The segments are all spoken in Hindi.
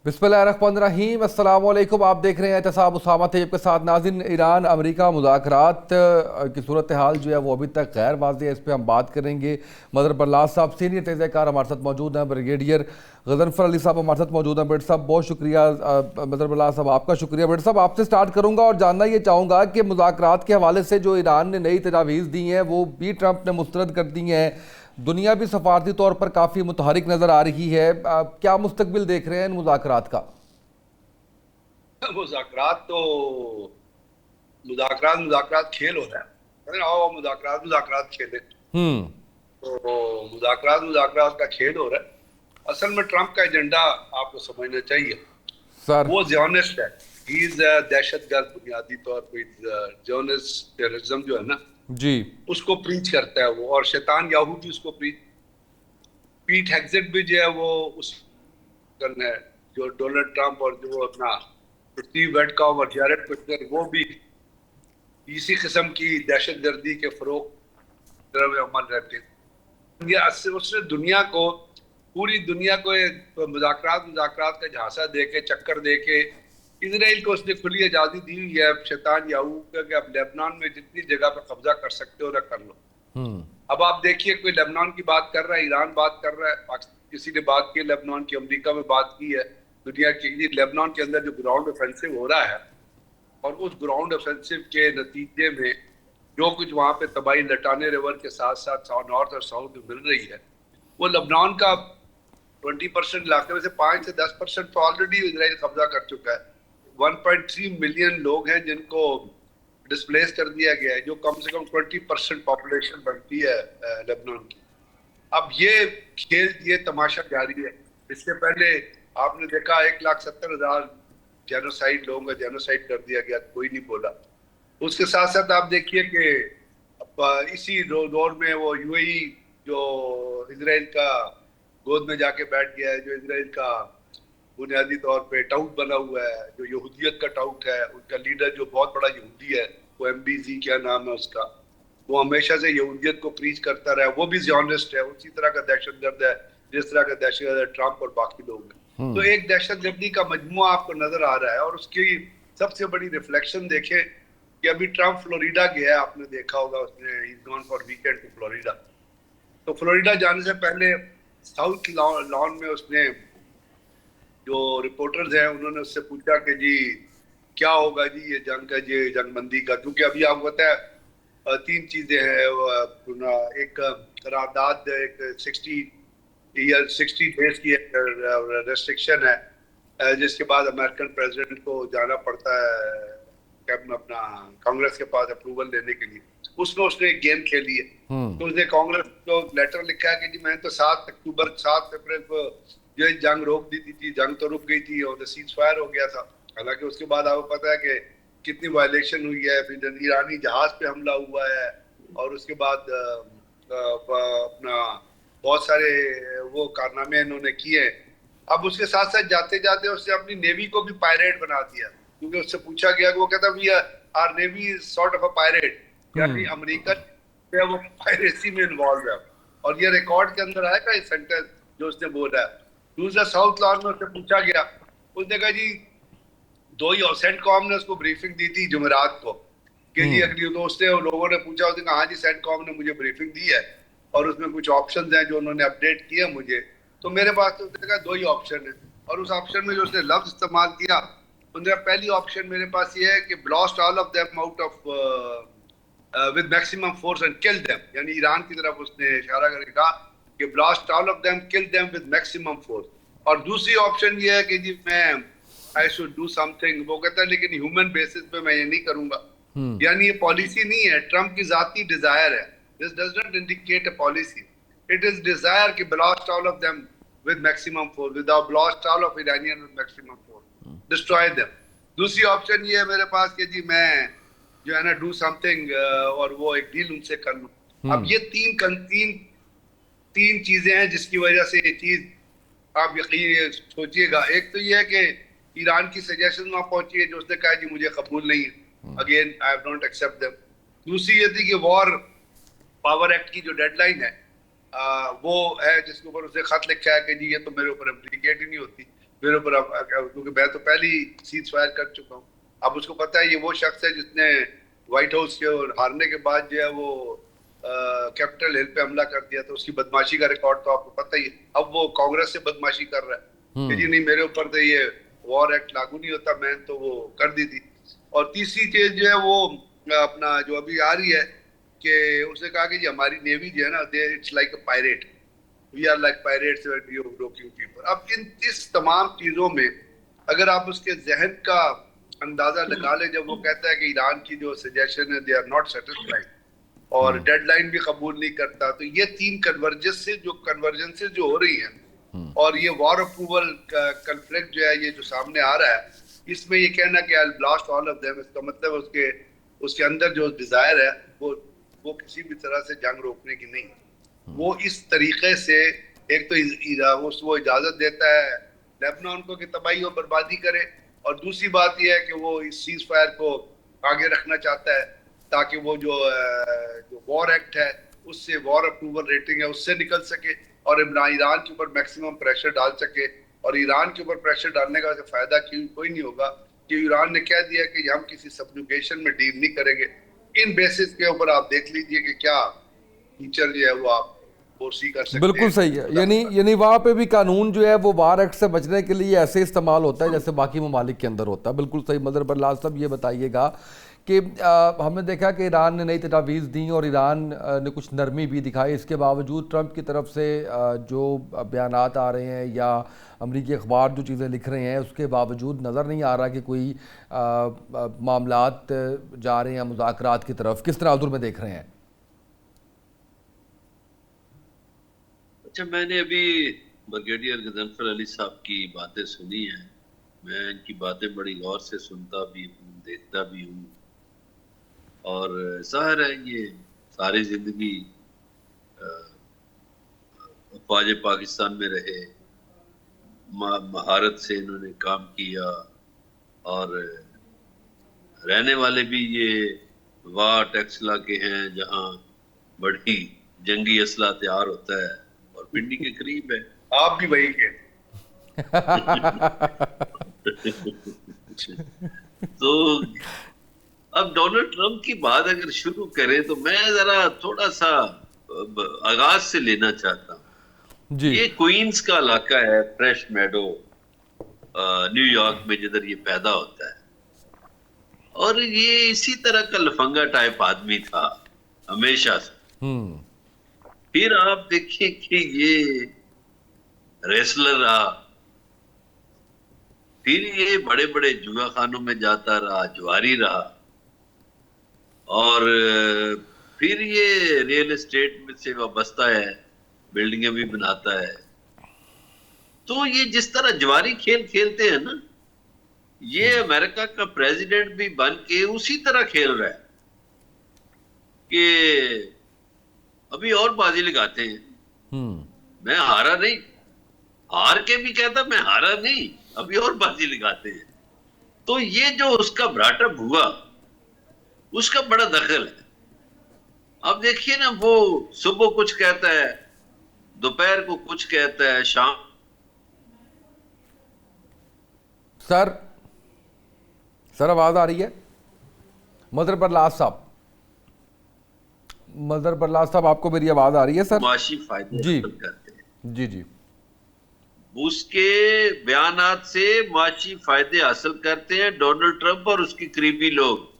बिस्मिल्लाहिर्रहमानिर्रहीम, अस्सलाम वालेकुम। आप देख रहे हैं एहतसाब उसामा तैयब के साथ। नाज़रीन, ईरान अमेरिका मुज़ाकरात की सूरत हाल जो है वो अभी तक गैर वाज़ेह है, इस पर हम बात करेंगे। मदर बल्लाज साहब सीनियर तज़्ज़ियाकार हमारे साथ मौजूद हैं। ब्रिगेडियर गज़नफ़र अली साहब हमारे साथ मौजूद हैं। बेट साहब बहुत शुक्रिया। मदर बल्लाज साहब आपका शुक्रिया। बेट साहब आपसे स्टार्ट करूँगा और जानना ये चाहूँगा कि मुज़ाकरात के हवाले से जो ईरान ने नई तजावीज़ दी हैं वो भी ट्रंप ने मुस्तरद कर दी हैं। दुनिया भी सफारती तौर पर काफ़ी मुतहरिक नज़र आ रही है। क्या मुस्तकबिल देख रहे हैं इन मुज़ाकरात का? मुज़ाकरात तो मुज़ाकरात मुज़ाकरात खेल हो रहा है। अरे आओ मुज़ाकरात मुज़ाकरात खेले। हम्म। तो मुज़ाकरात मुज़ाकरात का खेल हो रहा है। असल में ट्रंप का एजेंडा आपको समझना चाहिए। सर। वो ज़ियोनिस्ट है। ही इज दहशतगर्द, बुनियादी तौर पे ज़ियोनिस्ट टेररिज्म जो है ना, जी। उसको प्रीच करता है वो। और शैतान याहू भी उसको प्रीच। पीट हेग्सेट भी जो है वो उस है, जो डोनाल्ड ट्रंप और जो वो अपना स्टीव वेटकॉफ और जैरेड कुशनर, वो भी इसी किस्म की दहशतगर्दी के फरोग में अमल रहते हैं। उसने दुनिया को, पूरी दुनिया को मुज़ाकरात मुज़ाकरात का झांसा दे के, चक्कर दे के, इसराइल को उसने खुली आज़ादी दी हुई है शैतान याहू का कि आप लेबनान में जितनी जगह पर कब्जा कर सकते हो ना कर लो। हम्म। अब आप देखिए, कोई लेबनान की बात कर रहा है, ईरान बात कर रहा है, पाकिस्तान किसी ने बात की लेबनान की, अमेरिका में बात की है, दुनिया की। लेबनान के अंदर जो ग्राउंड ऑफेंसिव हो रहा है और उस ग्राउंड ऑफेंसिव के नतीजे में जो कुछ वहां पे तबाही लटाने रिवर के साथ साथ नॉर्थ और साउथ में मिल रही है, वो लेबनान का 20% इलाके में से 5 से 10% तो ऑलरेडी इजराइल कब्जा कर चुका है। 1.3 मिलियन लोग हैं जिनको डिस्प्लेस कर दिया गया है, जो कम से कम 20% पॉपुलेशन बनती है लेबनान की। अब ये खेल, ये तमाशा जारी है। इससे पहले आपने देखा 1,70,000 जेनोसाइड, लोगों का जेनोसाइड कर दिया गया, कोई नहीं बोला। उसके साथ साथ आप देखिए कि इसी दौर में वो यूएई जो इसराइल का गोद में जाके बैठ गया है, जो इसराइल का बुनियादी तौर पे टाउट बना हुआ है, जो यहूदियत का टाउट है, उनका लीडर जो बहुत बड़ा यहूदी है, वो एमबीजी क्या नाम है उसका, वो हमेशा से यहूदियत को प्रीच करता रहा है। वो भी जियोनिस्ट है, उसी तरह का दहशतगर्द है जिस तरह का दहशतगर्द ट्रंप और बाकी लोग हैं। तो हम्म। एक दहशतगर्दी का मजमुआ आपको नजर आ रहा है। और उसकी सबसे बड़ी रिफ्लेक्शन देखें कि अभी ट्रंप फ्लोरिडा गया है, आपने देखा होगा, उसने is gone for weekend to Florida. तो फ्लोरिडा जाने से पहले साउथ लॉन में उसने, जो रिपोर्टर्स हैं उन्होंने उससे पूछा कि जी क्या होगा जी ये जंग का, ये जंगबंदी का, क्योंकि अभी आपको पता है 3 चीजें हैं। एक करारदाद, एक 60 डेज की रेस्ट्रिक्शन है, जिसके बाद अमेरिकन प्रेसिडेंट को जाना पड़ता है अपना कांग्रेस के पास अप्रूवल लेने के लिए। उसमें उसने एक गेम खेली है। हम्म। तो उसने कांग्रेस को लेटर लिखा है कि जी मैंने तो 7 अप्रैल को जो जंग रोक दी थी, जंग तो रुक गई थी और सीज फायर हो गया था। हालांकि उसके बाद आपको पता है कि कितनी वायलेशन हुई है, फिर ईरानी जहाज पे हमला हुआ है, और उसके बाद अपना बहुत सारे वो कारनामे इन्होंने किए। अब उसके साथ साथ जाते जाते उसने अपनी नेवी को भी पायरेट बना दिया, क्योंकि उससे पूछा गया कि वो कहता we are navy is sort of a pirate, यानी अमेरिका जो है वो पायरेसी में इन्वॉल्व है। और ये रिकॉर्ड के अंदर आएगा इस सेंटेंस जो उसने बोला है। दूसरा साउथ लॉन में उससे पूछा गया, उसने कहा जी दो ही, और सेंटकॉम ने उसको ब्रीफिंग दी थी जुमेरात को कि जी हम्म। अगली, तो उसने लोगों ने पूछा, उसने कहा हाँ जी सेंटकॉम ने मुझे ब्रीफिंग दी है और उसमें कुछ ऑप्शंस हैं जो उन्होंने अपडेट किया मुझे। तो मेरे पास तो उसने कहा 2 ही ऑप्शन है। और उस ऑप्शन में जो उसने लफ्ज इस्तेमाल किया, उन्होंने पहली ऑप्शन मेरे पास ये है कि blast all of them out of with maximum force and kill them, यानी ईरान की तरफ उसने इशारा करके कहा कि blast all of them, kill them with maximum force. और दूसरी ऑप्शन ये है कि जी मैं आई शुड डू समथिंग, वो कहता है लेकिन ह्यूमन बेसिस पे मैं ये नहीं करूंगा। हम्म। यानी ये पॉलिसी नहीं है, ट्रंप की जाती डिजायर है। This does not indicate a policy, it is desire कि blast all of them with maximum force, without blast all of Iranian with maximum force, destroy them. दूसरी ऑप्शन ये है मेरे पास कि जी मैं जो है ना डू समथिंग, और वो एक डील उनसे कर लूं। अब हम्म। ये तीन चीजें हैं जिसकी वजह से ये चीज आप यकीन सोचिएगा। एक तो ये है कि ईरान की सजेशन वहां पहुंची है जो उसने कहा जी मुझे कबूल नहीं है, again I don't accept them. दूसरी ये थी कि वॉर पावर एक्ट की जो डेडलाइन है वो है जिसके ऊपर उसने खत लिखा है कि जी ये तो मेरे ऊपर एप्लीकेट ही नहीं होती, मेरे ऊपर क्योंकि मैं तो पहले ही सीज फायर कर चुका हूँ। अब उसको पता है ये वो शख्स है जिसने व्हाइट हाउस के और हारने के बाद जो है वो कैपिटल हिल पे हमला कर दिया, तो उसकी बदमाशी का रिकॉर्ड तो आपको पता ही है। अब वो कांग्रेस से बदमाशी कर रहा है कि जी नहीं मेरे ऊपर तो ये वॉर एक्ट लागू नहीं होता, मैं तो वो कर दी थी। और तीसरी चीज जो है वो अपना जो अभी आ रही है कि उसने कहा कि जी हमारी नेवी जो है ना, they it's like a pirate, we are like pirates broking people. अब इस तमाम चीजों में अगर आप उसके जहन का अंदाजा लगा ले, जब वो कहता है कि ईरान की जो सजेशन है दे आर नॉट सेटिस्फाइड और डेडलाइन भी कबूल नहीं करता, तो ये तीन कन्वर्जेंसेस जो हो रही हैं और ये वॉर अप्रूवल कन्फ्लिक्ट जो है ये जो सामने आ रहा है, इसमें ये कहना कि आई ब्लास्ट ऑल ऑफ देम, इसका मतलब उसके उसके अंदर जो डिजायर है वो किसी भी तरह से जंग रोकने की नहीं, वो इस तरीके से एक तो वो इजाजत देता है लेबनान को कि तबाही और बर्बादी करे, और दूसरी बात यह है कि वो इस सीज फायर को आगे रखना चाहता है ताकि वो जो वॉर एक्ट है उससे, वॉर अप्रूवल रेटिंग है उससे निकल सके और ईरान के ऊपर मैक्सिमम प्रेशर डाल सके। और ईरान के ऊपर प्रेशर डालने का फायदा कोई नहीं होगा कि ईरान ने कह दिया कि हम किसी सब्जुगेशन में डील नहीं करेंगे। इन बेसिस के ऊपर आप देख लीजिए कि क्या फीचर जो है वो आप फोर्सी कर सकते हैं। बिल्कुल सही है। यानी वहाँ पे भी कानून जो है वो वार एक्ट से बचने के लिए ऐसे इस्तेमाल होता है जैसे बाकी ममालिक के अंदर होता है। बिल्कुल सही। मदर बरलाल साहब ये बताइएगा कि हमने देखा कि ईरान ने नई तजावीज़ दी और ईरान ने कुछ नरमी भी दिखाई, इसके बावजूद ट्रंप की तरफ से जो बयानात आ रहे हैं या अमरीकी अखबार जो चीज़ें लिख रहे हैं उसके बावजूद नज़र नहीं आ रहा कि कोई मामलात जा रहे हैं मुज़ाकरात की तरफ। किस तरह उधर में देख रहे हैं? अच्छा, मैंने अभी ब्रिगेडियर गजनफर अली साहब की बातें सुनी हैं। मैं इनकी बातें बड़ी गौर से सुनता भी हूँ, देखता भी हूँ, और जाहिर है ये सारी जिंदगी अफवाज पाकिस्तान में रहे, महारत से इन्होंने काम किया और रहने वाले भी ये वाह टेक्सला के हैं जहाँ बड़ी जंगी असला तैयार होता है और पिंडी के करीब है। आप भी वही के तो अब डोनाल्ड ट्रंप की बात अगर शुरू करें तो मैं जरा थोड़ा सा आगाज से लेना चाहता हूँ। ये क्वींस का इलाका है, फ्रेश मेडो, न्यूयॉर्क में जिधर ये पैदा होता है, और ये इसी तरह का लफंगा टाइप आदमी था हमेशा से। फिर आप देखिए कि ये रेसलर रहा, फिर ये बड़े बड़े जुआ खानों में जाता रहा, जुआरी रहा, और फिर ये रियल एस्टेट में से वाबस्ता है, बिल्डिंगें भी बनाता है। तो ये जिस तरह जुआरी खेल खेलते हैं ना, ये अमेरिका का प्रेसिडेंट भी बन के उसी तरह खेल रहा है कि अभी और बाजी लगाते हैं। मैं हारा नहीं, हार के भी कहता मैं हारा नहीं, अभी और बाजी लगाते हैं। तो ये जो उसका भ्राटक हुआ उसका बड़ा दखल है। अब देखिए ना, वो सुबह कुछ कहता है, दोपहर को कुछ कहता है, शाम। सर आवाज आ रही है? मदर बरलाल साहब, आपको मेरी आवाज आ रही है सर? माशी फायदे जी करते हैं। जी उसके बयानात से माशी फायदे हासिल करते हैं डोनाल्ड ट्रंप और उसके करीबी लोग।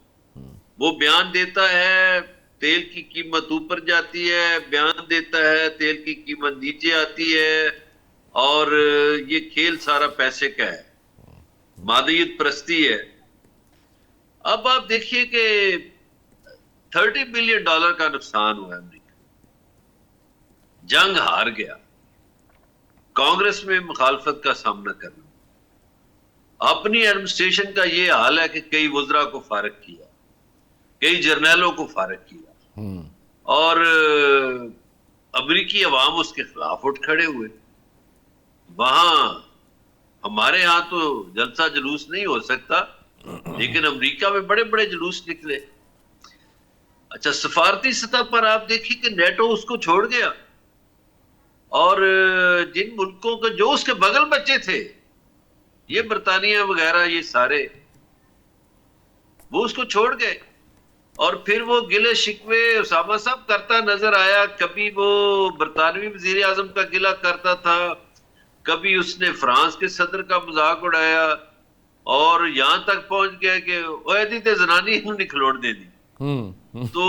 वो बयान देता है, तेल की कीमत ऊपर जाती है, बयान देता है, तेल की कीमत नीचे आती है, और ये खेल सारा पैसे का है, मादियत परस्ती है। अब आप देखिए कि $30 बिलियन का नुकसान हुआ अमेरिका, जंग हार गया, कांग्रेस में मुखालफत का सामना करना, अपनी एडमिनिस्ट्रेशन का ये हाल है कि कई वज़रा को फारग किया, कई जर्नैलों को फारग किया, और अमेरिकी अवाम उसके खिलाफ उठ खड़े हुए। वहां हमारे यहाँ तो जलसा जुलूस नहीं हो सकता, लेकिन अमेरिका में बड़े बड़े जुलूस निकले। अच्छा, सफारती सतह पर आप देखिए कि नेटो उसको छोड़ गया, और जिन मुल्कों के जो उसके बगल बच्चे थे ये बरतानिया वगैरह ये सारे वो उसको छोड़ गए। और फिर वो गिले शिकवे उसामा साहब करता नजर आया, कभी वो बरतानवी वजीर आजम का गिला करता था, कभी उसने फ्रांस के सदर का मजाक उड़ाया, और यहां तक पहुंच गया कि ओदी ते जनानी नहीं खिलौड़ दे दी। तो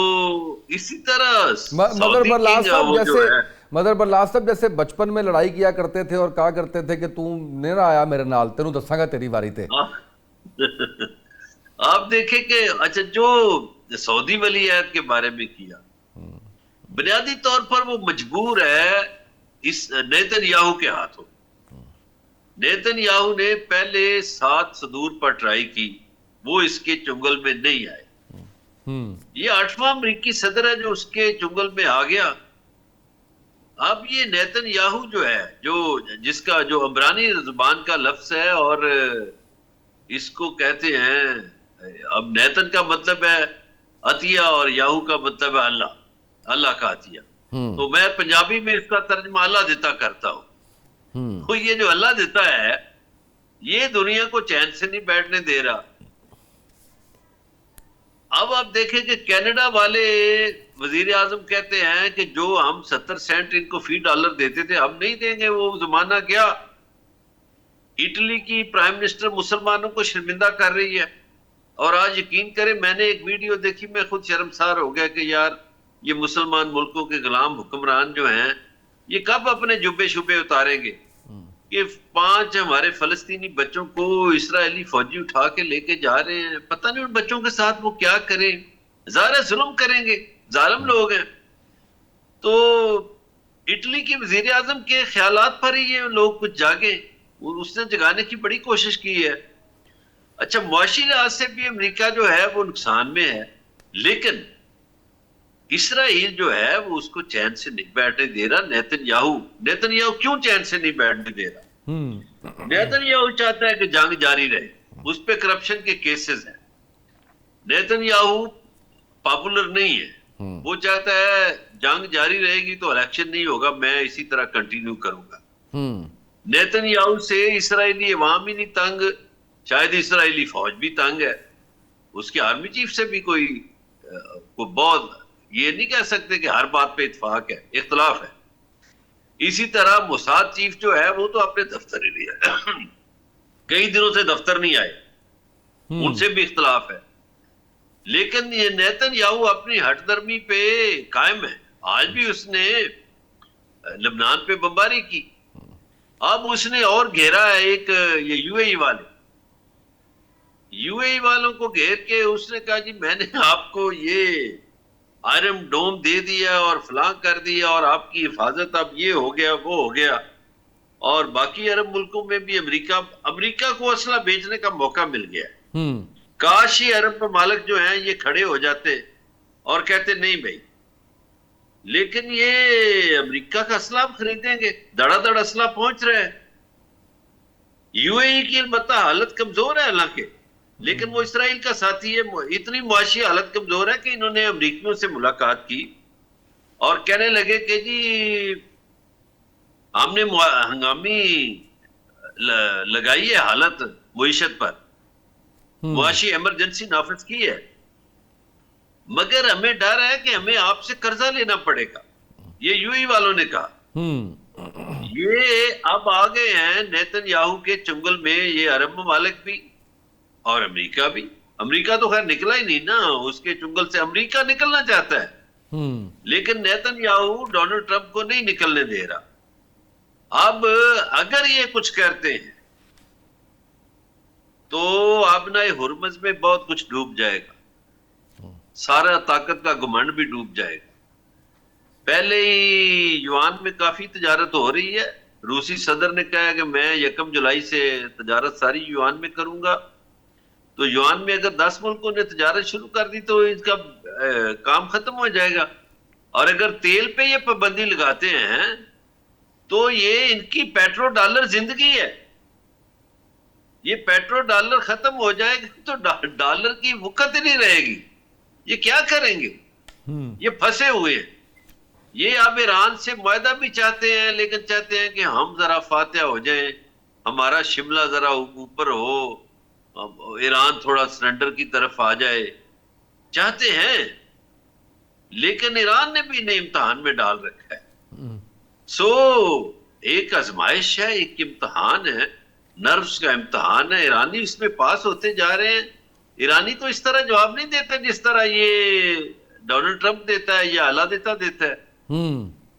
इसी तरह मदर सऊदी बरलास किंग साहब वो जो जैसे है, मदर बरलास साहब जैसे बचपन में लड़ाई किया करते थे और कहा करते थे कि तू नहीं आया मेरे नाल, तेनू दसांगा तेरी बारी ते। आप देखें कि अच्छा जो सऊदी वली अहद के बारे में किया, बुनियादी तौर पर वो मजबूर है इस नेतन्याहू के हाथों। नेतन्याहू ने पहले 7 सदूर पर ट्राई की, वो इसके चुंगल में नहीं आए। ये 8वां अमरीकी सदर है जो उसके चुंगल में आ गया। अब ये नेतन्याहू जो है, जो जिसका जो अमरानी जुबान का लफ्ज है, और इसको कहते हैं, अब नेतन का मतलब है अतिया और याहू का मतलब है अल्लाह, अल्लाह का अतिया। तो मैं पंजाबी में इसका तर्जमा अल्लाह देता करता हूं। तो ये जो अल्लाह देता है, ये दुनिया को चैन से नहीं बैठने दे रहा। अब आप देखें कि कनाडा वाले वजीर आजम कहते हैं कि जो हम 70 सेंट इनको फी डॉलर देते थे हम नहीं देंगे। वो जमाना गया। इटली की प्राइम मिनिस्टर मुसलमानों को शर्मिंदा कर रही है, और आज यकीन करें मैंने एक वीडियो देखी, मैं खुद शर्मसार हो गया कि यार ये मुसलमान मुल्कों के गुलाम हुक्मरान जो हैं, ये कब अपने जुब्बे शुबे उतारेंगे। कि 5 हमारे फलस्तीनी बच्चों को इस्राएली फौजी उठा के लेके जा रहे हैं, पता नहीं उन बच्चों के साथ वो क्या करें। ज़ाहिर जुल्म करेंगे, जालिम लोग हैं। तो इटली के वजीर आजम के ख्यालात पर ही ये लोग कुछ जागे, उसने जगाने की बड़ी कोशिश की है। अच्छा, मुआशी लिहाज से भी अमेरिका जो है वो नुकसान में है, लेकिन इसराइल जो है वो उसको चैन से नहीं बैठने दे रहा। नेतन्याहू क्यों चैन से नहीं बैठने दे रहा? नेतन्याहू चाहता है कि जंग जारी रहे, उस पे करप्शन के केसेस हैं। नेतन्याहू पॉपुलर नहीं है, वो चाहता है जंग जारी रहेगी तो इलेक्शन नहीं होगा, मैं इसी तरह कंटिन्यू करूंगा। नेतन्याहू से इसराइली अवाम ही नहीं तंग, शायद इसराइली फौज भी तंग है, उसके आर्मी चीफ से भी कोई बहुत, ये नहीं कह सकते कि हर बात पे इत्तेफाक है, इख्तलाफ है। इसी तरह मोसाद चीफ जो है वो तो अपने दफ्तर ही नहीं है, कई दिनों से दफ्तर नहीं आए, उनसे भी इख्तलाफ है। लेकिन ये नेतन्याहू अपनी हठधर्मी पे कायम है। आज भी उसने लबनान पे बमबारी की, अब उसने और घेरा है एक ये यूएई वालों को घेर के उसने कहा जी मैंने आपको ये आयरन डोम दे दिया और फलां कर दिया, और आपकी हिफाजत अब ये हो गया वो हो गया। और बाकी अरब मुल्कों में भी अमेरिका को असला बेचने का मौका मिल गया। काश ही अरब ममालिक जो हैं ये खड़े हो जाते और कहते नहीं भाई, लेकिन ये अमेरिका का असला हम खरीदेंगे, धड़ाधड़ असला पहुंच रहा है। यूएई की अलबत्ता हालत कमजोर है हालांकि, लेकिन वो इसराइल का साथी है। इतनी मुआशी हालत कमजोर है कि इन्होंने अमेरिकियों से मुलाकात की और कहने लगे कि जी हमने हंगामी लगाई है हालत मुईशत पर, मुआशी इमरजेंसी नाफिज की है, मगर हमें डर है कि हमें आपसे कर्जा लेना पड़ेगा, ये यूएई वालों ने कहा। ये अब आ गए हैं नेतन्याहू के चुंगल में, ये अरब ममालिक भी और अमेरिका भी। अमेरिका तो खैर निकला ही नहीं ना उसके चुंगल से, अमेरिका निकलना चाहता है लेकिन नेतन्याहू डोनाल्ड ट्रंप को नहीं निकलने दे रहा। अब अगर ये कुछ करते हैं तो आबनाए हुर्मुज़ में बहुत कुछ डूब जाएगा, सारा ताकत का घमंड भी डूब जाएगा। पहले ही युआन में काफी तजारत हो रही है। रूसी सदर ने कहा है कि मैं 1 जुलाई से तजारत सारी युआन में करूंगा। तो युआन में अगर 10 मुल्कों ने तजारत शुरू कर दी तो इसका काम खत्म हो जाएगा। और अगर तेल पे ये पाबंदी लगाते हैं तो ये इनकी पेट्रो डॉलर जिंदगी है। ये पेट्रो डॉलर खत्म हो जाएगा तो डॉलर की वक़्त ही नहीं रहेगी। ये क्या करेंगे? ये फंसे हुए हैं। ये अब ईरान से मुआहदा भी चाहते हैं, लेकिन चाहते हैं कि हम जरा फातिहा हो जाएं हमारा शिमला जरा ऊपर हो, ईरान थोड़ा सरेंडर की तरफ आ जाए, चाहते हैं। लेकिन ईरान ने भी इन्हें इम्तिहान में डाल रखा है। सो एक आजमाइश है, एक इम्तिहान है, नर्व्स का इम्तिहान है। ईरानी इसमें पास होते जा रहे हैं। ईरानी तो इस तरह जवाब नहीं देते जिस तरह ये डोनाल्ड ट्रंप देता है या आला देता है।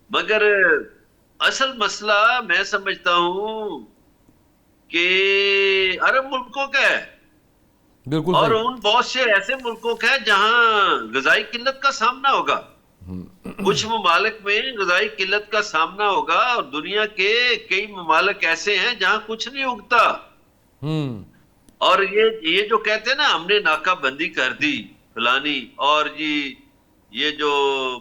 मगर असल मसला मैं समझता हूं कि अरब मुल्कों का है, बिल्कुल और सही। उन बहुत से ऐसे मुल्कों का है जहां गजाई किल्लत का सामना होगा। कुछ ममालिक में गजाई किल्लत का सामना होगा, और दुनिया के कई ममालिक ऐसे हैं जहां कुछ नहीं उगता। और ये जो कहते हैं ना, हमने नाकाबंदी कर दी फलानी, और ये जो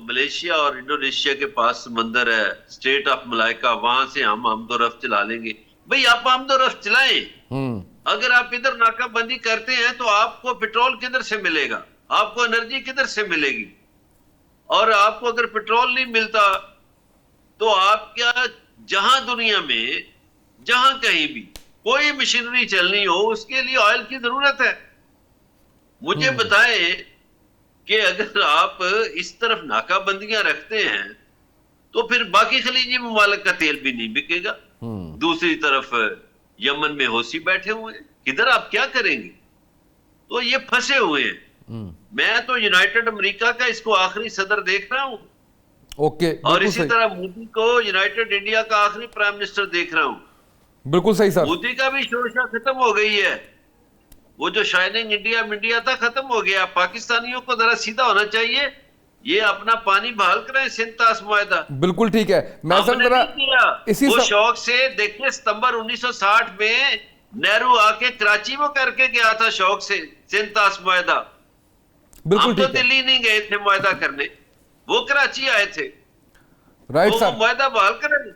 मलेशिया और इंडोनेशिया के पास समंदर है, स्टेट ऑफ मलाइका, वहां से हम आमदोरफ्त चला लेंगे। भाई आप आमदोरफ्त चलाएं। अगर आप इधर नाकाबंदी करते हैं तो आपको पेट्रोल किधर से मिलेगा, आपको एनर्जी किधर से मिलेगी? और आपको अगर पेट्रोल नहीं मिलता तो आप क्या, जहां दुनिया में जहां कहीं भी कोई मशीनरी चलनी हो, उसके लिए ऑयल की जरूरत है। मुझे बताएं कि अगर आप इस तरफ नाकाबंदियां रखते हैं तो फिर बाकी खलीजी ममालिक का तेल भी नहीं बिकेगा। दूसरी तरफ यमन में हौसी बैठे हुए हैं, किधर आप क्या करेंगे? तो ये फंसे हुए हैं। मैं तो यूनाइटेड अमेरिका का इसको आखिरी सदर देख रहा हूं, ओके, और इसी तरह मोदी को यूनाइटेड इंडिया का आखिरी प्राइम मिनिस्टर देख रहा हूं। बिल्कुल सही सर। मोदी का भी शोशा खत्म हो गई है। वो जो शाइनिंग इंडिया था, खत्म हो गया। पाकिस्तानियों को जरा सीधा होना चाहिए, ये अपना पानी बहाल करें, सिंध तास मुआहदा। बिल्कुल ठीक है। मैं सर जरा इसी वो शौक से देखिए, सितंबर 1960 में नेहरू आके कराची में करके गया था शौक से सिंध तास मुआहदा। बिल्कुल हम तो ठीक है। दिल्ली नहीं गए थे मुआहदा करने, वो कराची आए थे। राइट वो सर। मुआहदा बहाल करें।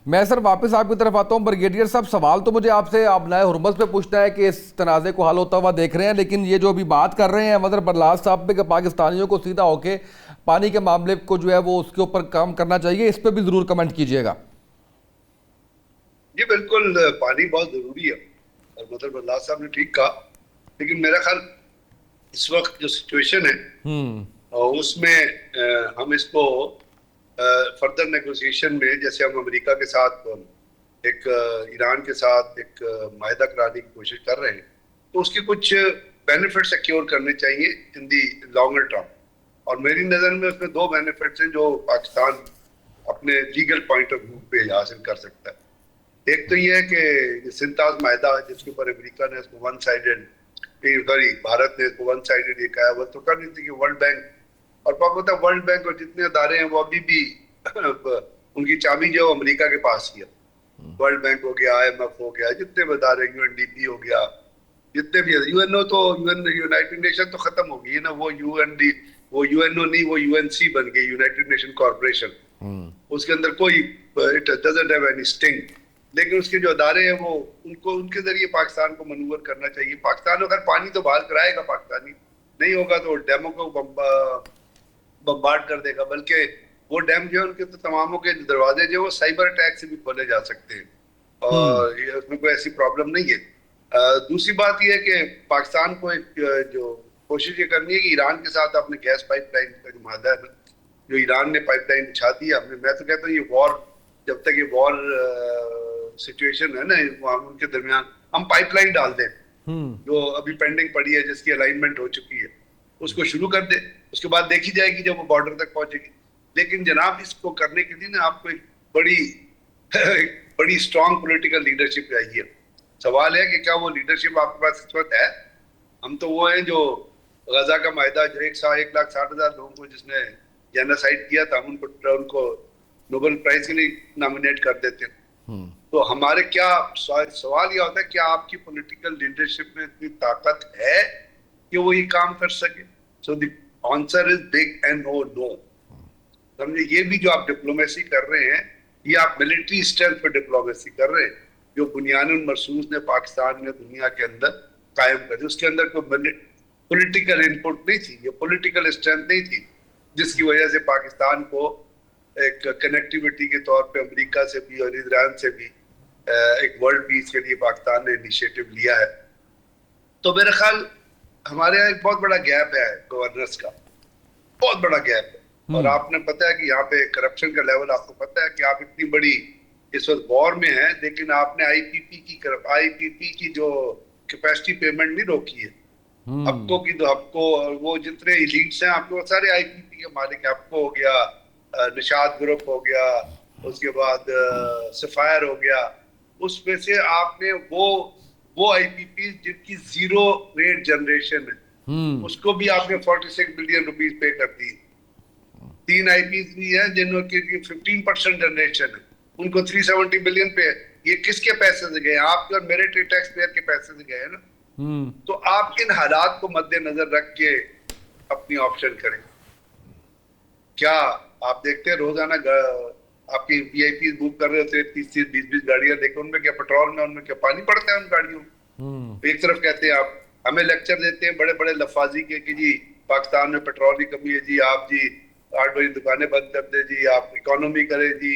मैं सर वापस आपकी तरफ आता हूं। ब्रिगेडियर साहब, सवाल तो मुझे आपसे आप नए हुरमस पे पूछना है कि इस तनाज़े को हल होता हुआ देख रहे हैं, लेकिन ये जो अभी बात कर रहे हैं मदर बरलास साहब पे कि पाकिस्तानियों को सीधा होके पानी के मामले को जो है वो उसके ऊपर काम करना चाहिए, इस पर भी जरूर कमेंट कीजिएगा। जी बिल्कुल, पानी बहुत जरूरी है और मदर बरलास साहब ने ठीक कहा। लेकिन मेरा ख्याल इस वक्त जो सिचुएशन है उसमें हम इसको फर्दर नेगोशिएशन में, जैसे हम अमेरिका के साथ एक ईरान के साथ एक माहिदा कराने की कोशिश कर रहे हैं, तो उसके कुछ बेनिफिट सिक्योर करने चाहिए इन दी लॉन्गर टर्म। और मेरी नज़र में उसमें दो बेनिफिट्स हैं जो पाकिस्तान अपने लीगल पॉइंट ऑफ व्यू पे हासिल कर सकता है। एक तो ये है कि सिंताज माहिदा, जिसके ऊपर अमेरिका ने इसको वन साइडेड, भारत ने इसको वन साइडेड ये कहा, वो तो कर नहीं थी कि वर्ल्ड बैंक और पता वर्ल्ड बैंक और जितने अदारे हैं वो अभी भी उनकी चाबी जो अमेरिका के पास ही है। वर्ल्ड बैंक हो गया, IMF हो गया, जितने भी अदारे, UNDP हो गया, जितने भी, यूएनओ तो यूनाइटेड नेशन तो खत्म हो गई है ना, वो यूएनओ नहीं, वो UNC बन गई, यूनाइटेड नेशन कॉर्पोरेशन। उसके अंदर कोई it doesn't have any sting. लेकिन उसके जो अदारे हैं वो उनको उनके जरिए पाकिस्तान को मनूवर करना चाहिए। पाकिस्तान अगर पानी तो बहाल कराएगा, पाकिस्तानी नहीं होगा तो डैमों को बम्बार्ड कर देगा। बल्कि वो डैम जो है उनके तो तमामों के दरवाजे जो वो साइबर अटैक से भी खोले जा सकते हैं, और उसमें कोई ऐसी प्रॉब्लम नहीं है। दूसरी बात यह है कि पाकिस्तान को एक जो कोशिश ये करनी है कि ईरान के साथ अपने गैस पाइपलाइन का जो मादा है, जो ईरान ने पाइपलाइन बिछा दी है, मैं तो कहता हूँ ये वॉर, जब तक ये वॉर सिचुएशन है ना उनके दरमियान, हम पाइपलाइन डाल दें जो अभी पेंडिंग पड़ी है, जिसकी अलाइनमेंट हो चुकी है, उसको शुरू कर दे। उसके बाद देखी जाएगी जब वो बॉर्डर तक पहुंचेगी। लेकिन जनाब, इसको करने के लिए ना आपको एक बड़ी स्ट्रांग पॉलिटिकल लीडरशिप चाहिए। सवाल है कि क्या वो लीडरशिप आपके पास इस वक्त है? हम तो वो हैं जो गजा का माहिदा, जो 1,60,000 लोगों को जिसने जेनोसाइड किया था, हम उनको नोबेल प्राइज के लिए नॉमिनेट कर देते हैं। तो हमारे क्या सवाल यह होता है, क्या आपकी पॉलिटिकल लीडरशिप में इतनी ताकत है कि वो ये काम कर सके? So the answer is big and no. समझे, ये भी जो आप डिप्लोमेसी कर रहे हैं, ये आप मिलिट्री स्ट्रेंथ पे डिप्लोमेसी कर रहे हैं, जो बुनियानुल मरसूस ने पाकिस्तान में दुनिया के अंदर कायम कर दी। उसके अंदर कोई पॉलिटिकल इनपुट नहीं थी, ये पॉलिटिकल स्ट्रेंथ नहीं थी, जिसकी वजह से पाकिस्तान को एक कनेक्टिविटी के तौर पे अमेरिका से भी और ईरान से भी एक वर्ल्ड पीस के लिए पाकिस्तान ने इनिशिएटिव लिया है। तो मेरा ख्याल हमारे यहाँ एक बहुत बड़ा गैप है गवर्नेंस का, बहुत बड़ा गैप है। और आपने पता है कि यहाँ पे करप्शन का लेवल, आपको पता है कि आप इतनी बड़ी इस वक्त वॉर में हैं, लेकिन आपने आईपीपी की जो कैपेसिटी पेमेंट नहीं रोकी है। हफ्तों की तो हफ्तों, वो जितने इलीट्स हैं आपके, वो सारे आईपीपी के मालिक हैं। आपको हो गया निशाद ग्रुप हो गया, उसके बाद सफायर हो गया, उसमें से आपने वो आईपीपी जिनकी जीरो रेट जनरेशन है, उसको भी आपने 46 बिलियन रुपीस पे कर दी। 3 आईपीपी भी हैं जिनकी 15% जनरेशन है, उनको 370 बिलियन पे। ये किसके पैसे से गए? आपके और मेरे टैक्स पेयर के पैसे से गए ना। तो आप इन हालात को मद्देनजर रख के अपनी ऑप्शन करें। क्या आप देखते हैं रोजाना आपकी वीआईपी बुक कर रहे होते हैं 30-30, 20-20 गाड़ियां, देखो उनमें क्या पेट्रोल में, उनमें क्या पानी पड़ता है उन गाड़ियों में। एक तरफ कहते हैं, आप हमें लेक्चर देते हैं बड़े बड़े लफाजी के कि जी पाकिस्तान में पेट्रोल की कमी है जी, आप जी 8 बजे दुकानें बंद कर दे जी, आप इकोनॉमी करें जी,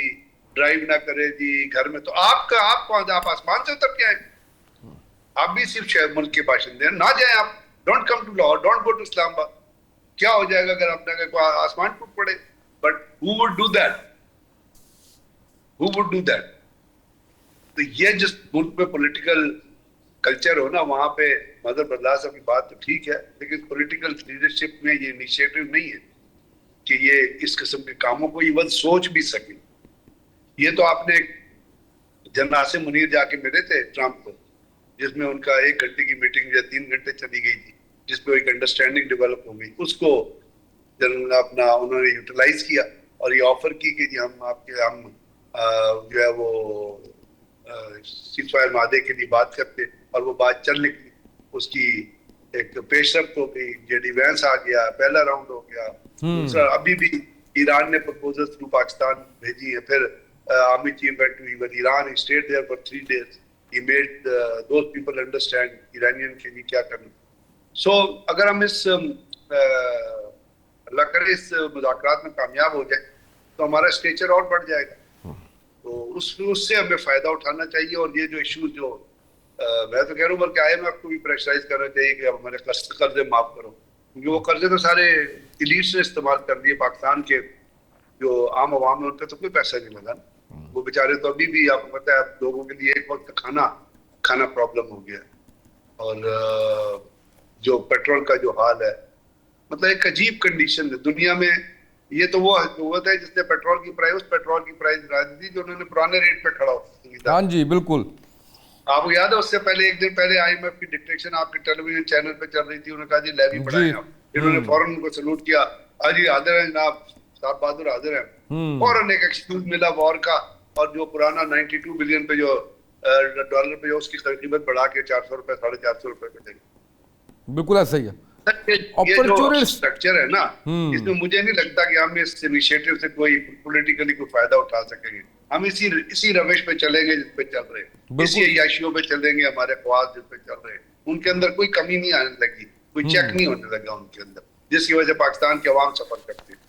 ड्राइव ना करें जी घर में। तो आप आसमान से उतर के आए? आप भी सिर्फ शहर मुल्क के बाशिंदे हैं, ना जाए आप। Don't come to Lahore, don't go to Islamabad. क्या हो जाएगा अगर अपने आसमान टूट पड़े? But who would do that? Who would do that? तो ये जिस मुल्क में पॉलिटिकल कल्चर हो ना, वहां पे मदर बदला साहब की बात तो ठीक है, लेकिन पॉलिटिकल लीडरशिप में ये इनिशिएटिव नहीं है कि ये इस किस्म के कामों को इवन सोच भी सके। ये तो आपने जनासे मुनीर जाके मिले थे ट्रंप को, जिसमें उनका 1 घंटे की मीटिंग या 3 घंटे चली गई थी, जिसमें एक अंडरस्टैंडिंग डेवलप हो गई। उसको अपना उन्होंने यूटिलाइज किया और ये ऑफर की कि जी हम जो है वो सीज़फायर मादे के लिए बात करते, और वो बात चल निकली। उसकी एक पेशरफ्त हो गई, जेडी वैंस आ गया, पहला राउंड हो गया। दूसरा अभी भी ईरान ने प्रपोजल थ्रू पाकिस्तान भेजी है। फिर army chief went to Iran, he stayed there for 3 days, he made those people understand Iranian के लिए क्या करना। सो अगर हम इस अल्लाह करे इस मुज़ाकरात में कामयाब हो जाए तो हमारा स्टेचर और बढ़ जाएगा। तो उससे हमें फायदा उठाना चाहिए। और ये जो इशू जो मैं तो कह रहा हूँ, बल्कि IMF को भी प्रेशराइज करना चाहिए कि अब हमारे कर्जे माफ करो, क्योंकि वो कर्जे तो सारे इलीट्स ने इस्तेमाल कर लिए। पाकिस्तान के जो आम आवाम है उन पर तो कोई पैसा नहीं लगा। वो बेचारे तो अभी भी, आपको पता है, लोगों के लिए एक वक्त खाना प्रॉब्लम हो गया। और जो पेट्रोल का जो हाल है, मतलब एक अजीब कंडीशन है दुनिया में। ये तो वो हुकूमत है जिसने पेट्रोल की प्राइस बढ़ा दी थी, जो उन्होंने पुराने रेट पे खड़ा हो। हाँ जी, बिल्कुल। आपको याद है उससे पहले, एक दिन पहले IMF की डिक्टेशन आपके टेलीविजन चैनल पे चल रही थी, उन्होंने कहा जी लेवी बढ़ाएं आप। इन्होंने फौरन उनको सलूट किया, अजी हाजिर है जनाब, साहब बहादुर हाजिर है। फौरन एक एक्सक्यूज मिला वॉर का, और जो पुराना 92 बिलियन पे जो डॉलर पे जो उसकी कीमत बढ़ा के 400 रुपए, 450 रुपए पे देंगे। बिल्कुल ऐसा ही है। ये जो स्ट्रक्चर है ना, इसमें मुझे नहीं लगता कि हम इस इनिशिएटिव से कोई पॉलिटिकली कोई फायदा उठा सकेंगे। हम इसी रविश पे चलेंगे जिस पे चल रहे हैं, इसी अय्याशियों पे चलेंगे, हमारे ख्वाब जिस पे चल रहे हैं। उनके अंदर कोई कमी नहीं आने लगी, कोई चेक नहीं होने लगा उनके अंदर, जिसकी वजह से पाकिस्तान के अवाम सफर करते हैं।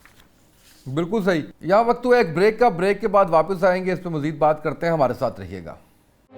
बिल्कुल सही। यहाँ वक्त हुआ एक ब्रेक का। ब्रेक के बाद वापस आएंगे, इस पे मजीद बात करते हैं। हमारे साथ रहिएगा।